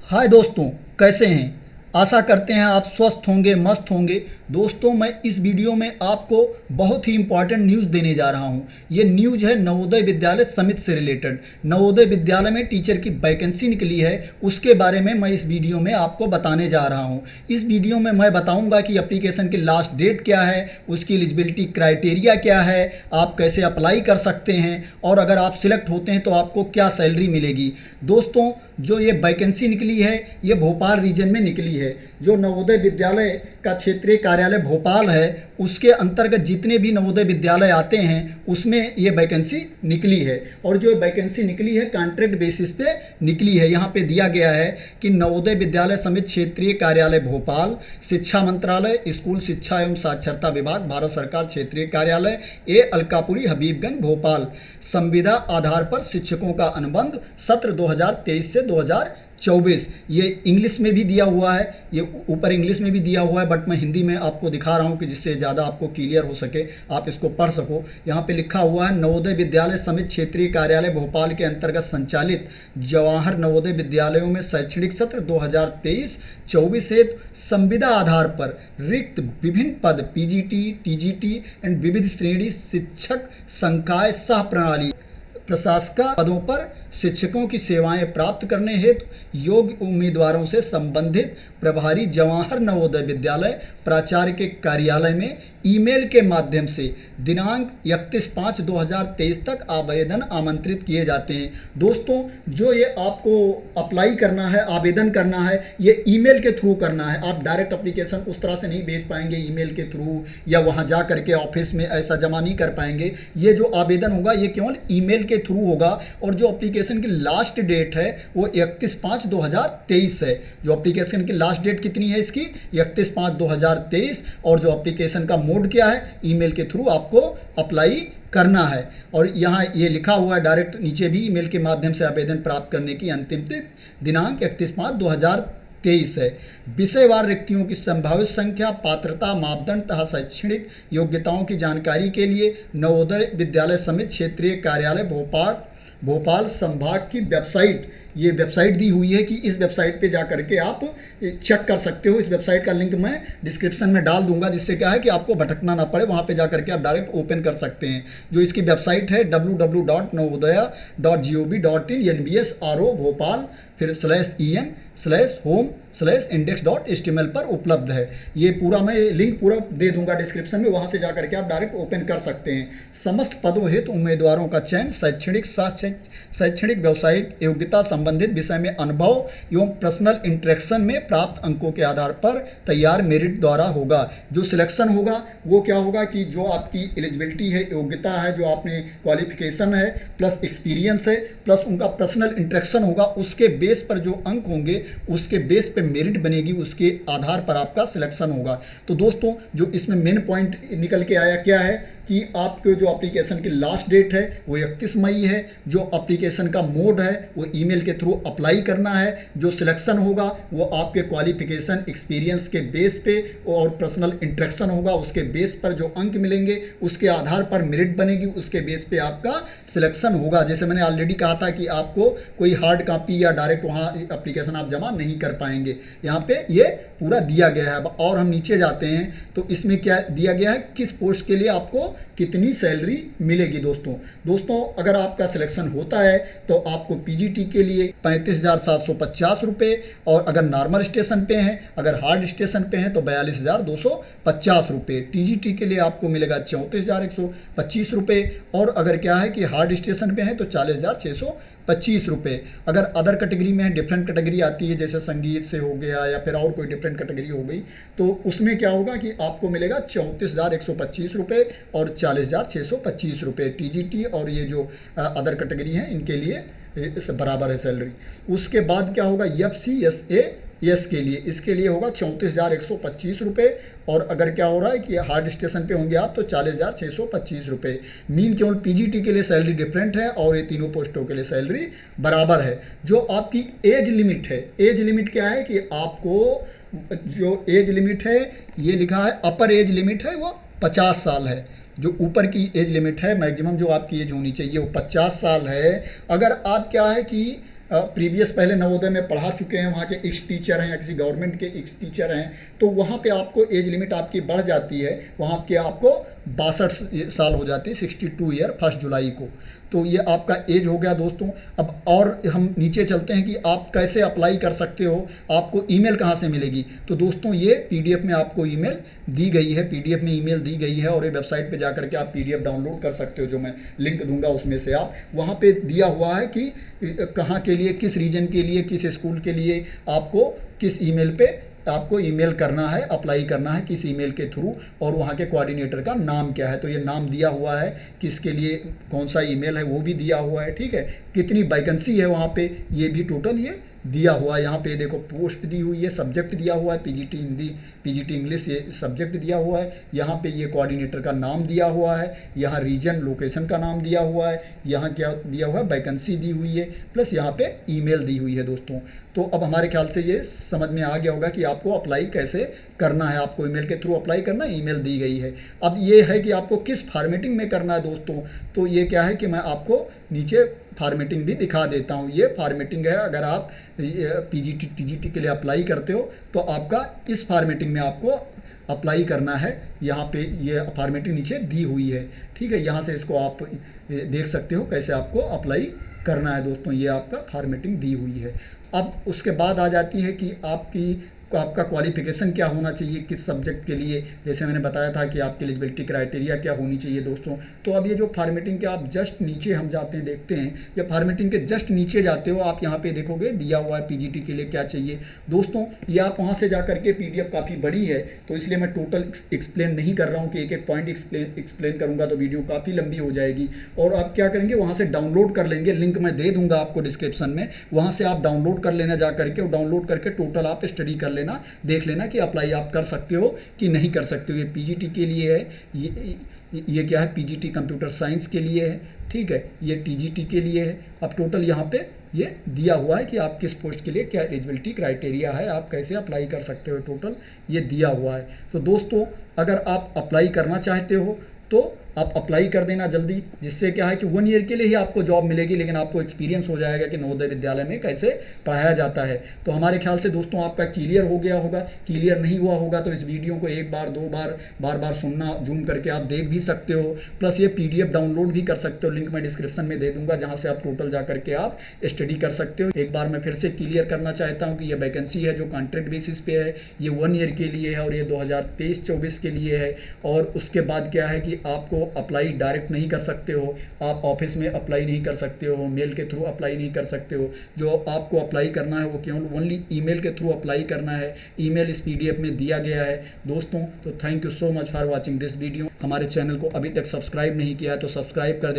हाय दोस्तों, कैसे हैं। आशा करते हैं आप स्वस्थ होंगे, मस्त होंगे। दोस्तों, मैं इस वीडियो में आपको बहुत ही इंपॉर्टेंट न्यूज़ देने जा रहा हूं। ये न्यूज़ है नवोदय विद्यालय समिति से रिलेटेड। नवोदय विद्यालय में टीचर की वैकेंसी निकली है, उसके बारे में मैं इस वीडियो में आपको बताने जा रहा हूं। इस वीडियो में मैं बताऊंगा कि एप्लीकेशन की लास्ट डेट क्या है, उसकी एलिजिबिलिटी क्राइटेरिया क्या है, आप कैसे अप्लाई कर सकते हैं और अगर आप सिलेक्ट होते हैं तो आपको क्या सैलरी मिलेगी। दोस्तों, जो ये वैकेंसी निकली है ये भोपाल रीजन में निकली है। जो नवोदय विद्यालय का क्षेत्रीय कार्यालय भोपाल है उसके अंतर्गत जितने भी नवोदय विद्यालय आते हैं उसमें ये वैकेंसी निकली है। और जो वैकेंसी निकली है कॉन्ट्रैक्ट बेसिस पे निकली है। यहाँ पे दिया गया है कि नवोदय विद्यालय समिति क्षेत्रीय कार्यालय भोपाल, शिक्षा मंत्रालय, स्कूल शिक्षा एवं साक्षरता विभाग, भारत सरकार क्षेत्रीय कार्यालय ए अलकापुरी हबीबगंज भोपाल। संविदा आधार पर शिक्षकों का अनुबंध सत्र 2023 से 2024। ये इंग्लिश में भी दिया हुआ है, ये ऊपर इंग्लिश में भी दिया हुआ है, बट मैं हिंदी में आपको दिखा रहा हूँ कि जिससे ज़्यादा आपको क्लियर हो सके, आप इसको पढ़ सको। यहाँ पे लिखा हुआ है नवोदय विद्यालय समिति क्षेत्रीय कार्यालय भोपाल के अंतर्गत संचालित जवाहर नवोदय विद्यालयों में शैक्षणिक सत्र 2023-24 हेतु संविदा आधार पर रिक्त विभिन्न पद पीजीटी, टीजीटी एंड विविध श्रेणी शिक्षक संकाय सह प्रणाली प्रशासक पदों पर शिक्षकों की सेवाएं प्राप्त करने हेतु योग्य उम्मीदवारों से संबंधित प्रभारी जवाहर नवोदय विद्यालय प्राचार्य के कार्यालय में ईमेल के माध्यम से दिनांक 31/5/2023 तक आवेदन आमंत्रित किए जाते हैं। दोस्तों, जो ये आपको अप्लाई करना है, आवेदन करना है, ये ईमेल के थ्रू करना है। आप डायरेक्ट एप्लीकेशन उस तरह से नहीं भेज पाएंगे ईमेल के थ्रू, या वहाँ जा करके ऑफिस में ऐसा जमा नहीं कर पाएंगे। ये जो आवेदन होगा ये केवल ईमेल के थ्रू होगा। और जो एप्लीकेशन की लास्ट डेट है वो 31/5/2023 है। जो एप्लीकेशन की लास्ट डेट कितनी है इसकी? 31/5/2023। और जो एप्लीकेशन का मोड क्या है? ईमेल के थ्रू आपको अप्लाई करना है। और यहाँ ये लिखा हुआ है डायरेक्ट नीचे भी, ईमेल के माध्यम से आवेदन प्राप्त करने की अंतिम दिनांक 31/5/2023 है। विषयवार रिक्तियों की संभावित संख्या, पात्रता मापदंड तथा शैक्षणिक योग्यताओं की जानकारी के लिए नवोदय विद्यालय समिति क्षेत्रीय कार्यालय भोपाल संभाग की वेबसाइट, ये वेबसाइट दी हुई है कि इस वेबसाइट पे जा करके आप चेक कर सकते हो। इस वेबसाइट का लिंक मैं डिस्क्रिप्शन में डाल दूंगा, जिससे क्या है कि आपको भटकना ना पड़े, वहाँ पे जा करके आप डायरेक्ट ओपन कर सकते हैं। जो इसकी वेबसाइट है www.navodaya.gov.in NBSRO भोपाल फिर /en/home/index.html पर उपलब्ध है। ये पूरा मैं लिंक पूरा दे दूंगा डिस्क्रिप्शन में, वहाँ से जा करके आप डायरेक्ट ओपन कर सकते हैं। समस्त पदों हेतु उम्मीदवारों का चयन शैक्षणिक व्यावसायिक योग्यता संबंधित विषय में अनुभव एवं पर्सनल इंटरेक्शन में प्राप्त अंकों के आधार पर तैयार मेरिट द्वारा होगा। जो सिलेक्शन होगा वो क्या होगा कि जो आपकी एलिजिबिलिटी है, योग्यता है, जो आपने क्वालिफिकेशन है, प्लस एक्सपीरियंस है, प्लस उनका पर्सनल इंटरेक्शन होगा, उसके बेस पर जो अंक होंगे उसके बेस पे मेरिट बनेगी, उसके आधार पर आपका सिलेक्शन होगा। तो दोस्तों, जो इसमें मेन पॉइंट निकल के आया क्या है कि आपके जो एप्लीकेशन की लास्ट डेट है वो 31 मई है। जो एप्लीकेशन का मोड है वो ईमेल के थ्रू अप्लाई करना है। जो सिलेक्शन होगा वो आपके क्वालिफिकेशन, एक्सपीरियंस के बेस पे और पर्सनल इंटरेक्शन होगा, उसके बेस पर जो अंक मिलेंगे उसके आधार पर मेरिट बनेगी, उसके बेस पे आपका सिलेक्शन होगा। जैसे मैंने ऑलरेडी कहा था कि आपको कोई हार्ड कॉपी या डायरेक्ट वहाँ एप्लीकेशन आप जमा नहीं कर पाएंगे। यहाँ पे ये पूरा दिया गया है। और हम नीचे जाते हैं तो इसमें क्या दिया गया है, किस पोस्ट के लिए आपको कितनी सैलरी मिलेगी। दोस्तों, अगर आपका सिलेक्शन होता है तो आपको पीजीटी के लिए 35,750 रुपये, और अगर नॉर्मल स्टेशन पे हैं, अगर हार्ड स्टेशन पे हैं तो 42,250 रुपये। टीजीटी के लिए आपको मिलेगा 34,125 रुपये, और अगर क्या है कि हार्ड स्टेशन पे हैं तो 40,625 रुपये। अगर अदर कैटेगरी में है, डिफरेंट कैटेगरी आती है, जैसे संगीत से हो गया या फिर और कोई डिफरेंट कैटेगरी हो गई, तो उसमें क्या होगा कि आपको मिलेगा 34,125 रुपये और 40,625 रुपये टीजीटी। और ये जो अदर कैटेगरी हैं इनके लिए बराबर है सैलरी। उसके बाद क्या होगा, एफसीएसए के लिए, इसके लिए होगा 34,125 रुपये, और अगर क्या हो रहा है कि हार्ड स्टेशन पे होंगे आप तो 40,625 रुपये। मीन केवल पीजीटी के लिए सैलरी डिफरेंट है और ये तीनों पोस्टों के लिए सैलरी बराबर है। जो आपकी एज लिमिट है, एज लिमिट क्या है कि आपको जो एज लिमिट है ये लिखा है, अपर एज लिमिट है वो 50 साल है। जो ऊपर की एज लिमिट है, मैक्सिमम जो आपकी एज होनी चाहिए वो 50 साल है। अगर आप क्या है कि प्रीवियस पहले नवोदय में पढ़ा चुके हैं, वहाँ के एक्स टीचर हैं या किसी गवर्नमेंट के एक्स टीचर हैं, तो वहाँ पे आपको एज लिमिट आपकी बढ़ जाती है, वहाँ के आपको 62 साल हो जाती है, 62 ईयर 1 जुलाई को। तो ये आपका एज हो गया दोस्तों। अब और हम नीचे चलते हैं कि आप कैसे अप्लाई कर सकते हो, आपको ईमेल कहाँ से मिलेगी। तो दोस्तों ये पीडीएफ में आपको ईमेल दी गई है, पीडीएफ में ईमेल दी गई है, और ये वेबसाइट पे जा करके आप पीडीएफ डाउनलोड कर सकते हो, जो मैं लिंक दूंगा उसमें से आप, वहाँ पे दिया हुआ है कि कहाँ के लिए, किस रीजन के लिए, किस स्कूल के लिए आपको किस ईमेल पे आपको ईमेल करना है, अप्लाई करना है, किस ईमेल के थ्रू, और वहाँ के कोऑर्डिनेटर का नाम क्या है। तो ये नाम दिया हुआ है, किसके लिए कौन सा ईमेल है वो भी दिया हुआ है, ठीक है। कितनी वैकेंसी है वहाँ पे ये भी टोटल ये दिया हुआ है। यहाँ पे देखो पोस्ट दी हुई है, सब्जेक्ट दिया हुआ है, पीजीटी हिंदी, पीजीटी इंग्लिश, ये सब्जेक्ट दिया हुआ है। यहाँ पे ये कोऑर्डिनेटर का नाम दिया हुआ है, यहाँ रीजन लोकेशन का नाम दिया हुआ है, यहाँ क्या दिया हुआ है, वैकेंसी दी हुई है, प्लस यहाँ पे ईमेल दी हुई है दोस्तों। तो अब हमारे ख्याल से ये समझ में आ गया होगा कि आपको अप्लाई कैसे करना है, आपको ईमेल के थ्रू अप्लाई करना है, ईमेल दी गई है। अब ये है कि आपको किस फॉर्मेटिंग में करना है दोस्तों। तो ये क्या है कि मैं आपको नीचे फॉर्मेटिंग भी दिखा देता हूँ। ये फॉर्मेटिंग है, अगर आप पीजीटी टीजीटी के लिए अप्लाई करते हो तो आपका इस फॉर्मेटिंग में आपको अप्लाई करना है। यहाँ पे ये फॉर्मेटिंग नीचे दी हुई है, ठीक है। यहाँ से इसको आप देख सकते हो कैसे आपको अप्लाई करना है दोस्तों। ये आपका फॉर्मेटिंग दी हुई है। अब उसके बाद आ जाती है कि आपका क्वालिफिकेशन क्या होना चाहिए, किस सब्जेक्ट के लिए। जैसे मैंने बताया था कि आपकी एलिजिबिलिटी क्राइटेरिया क्या होनी चाहिए दोस्तों। तो अब ये जो फॉर्मेटिंग के आप जस्ट नीचे हम जाते हैं, देखते हैं, या फॉर्मेटिंग के जस्ट नीचे जाते हो आप, यहाँ पे देखोगे दिया हुआ है पीजीटी के लिए क्या चाहिए दोस्तों। ये आप वहाँ से जा करके पीडीएफ काफ़ी बड़ी है, तो इसलिए मैं टोटल एक्सप्लेन नहीं कर रहा हूँ कि एक एक पॉइंट एक्सप्लेन करूँगा तो वीडियो काफ़ी लंबी हो जाएगी। और आप क्या करेंगे, वहाँ से डाउनलोड कर लेंगे, लिंक मैं दे दूँगा आपको डिस्क्रिप्शन में, वहाँ से आप डाउनलोड कर लेना जा करके, और डाउनलोड करके टोटल आप स्टडी कर लेना, देख लेना कि अप्लाई आप कर सकते हो कि नहीं कर सकते हो। ये पीजीटी के लिए है, ये क्या है, पीजीटी कंप्यूटर साइंस के लिए है, ठीक है। ये टीजीटी के लिए है। अब टोटल यहाँ पे ये दिया हुआ है कि आप किस पोस्ट के लिए क्या एलिजिबिलिटी क्राइटेरिया है, आप कैसे अप्लाई कर सकते हो, टोटल ये दिया हुआ है। तो दोस्तों अगर आप अप्लाई करना चाहते हो तो आप अप्लाई कर देना जल्दी, जिससे क्या है कि 1 ईयर के लिए ही आपको जॉब मिलेगी, लेकिन आपको एक्सपीरियंस हो जाएगा कि नवोदय विद्यालय में कैसे पढ़ाया जाता है। तो हमारे ख्याल से दोस्तों आपका क्लियर हो गया होगा। क्लियर नहीं हुआ होगा तो इस वीडियो को एक बार, दो बार, बार सुनना, जूम करके आप देख भी सकते हो, प्लस ये पीडीएफ डाउनलोड भी कर सकते हो। लिंक मैं डिस्क्रिप्शन में दे दूंगा, जहाँ से आप टोटल जा करके आप स्टडी कर सकते हो। एक बार मैं फिर से क्लियर करना चाहता हूँ कि ये वैकेंसी है जो कॉन्ट्रैक्ट बेसिस पे है, ये 1 ईयर के लिए है, और ये 2023-24 के लिए है। और उसके बाद क्या है कि आपको अप्लाई डायरेक्ट नहीं कर सकते हो, आप ऑफिस में अप्लाई नहीं कर सकते हो, मेल के थ्रू अप्लाई नहीं कर सकते हो। जो आपको अप्लाई करना है वो केवल ओनली ईमेल के थ्रू अप्लाई करना है। ईमेल इस पीडीएफ में दिया गया है दोस्तों। तो thank you so much for watching this video. हमारे चैनल को अभी तक सब्सक्राइब नहीं किया है तो सब्सक्राइब कर देना।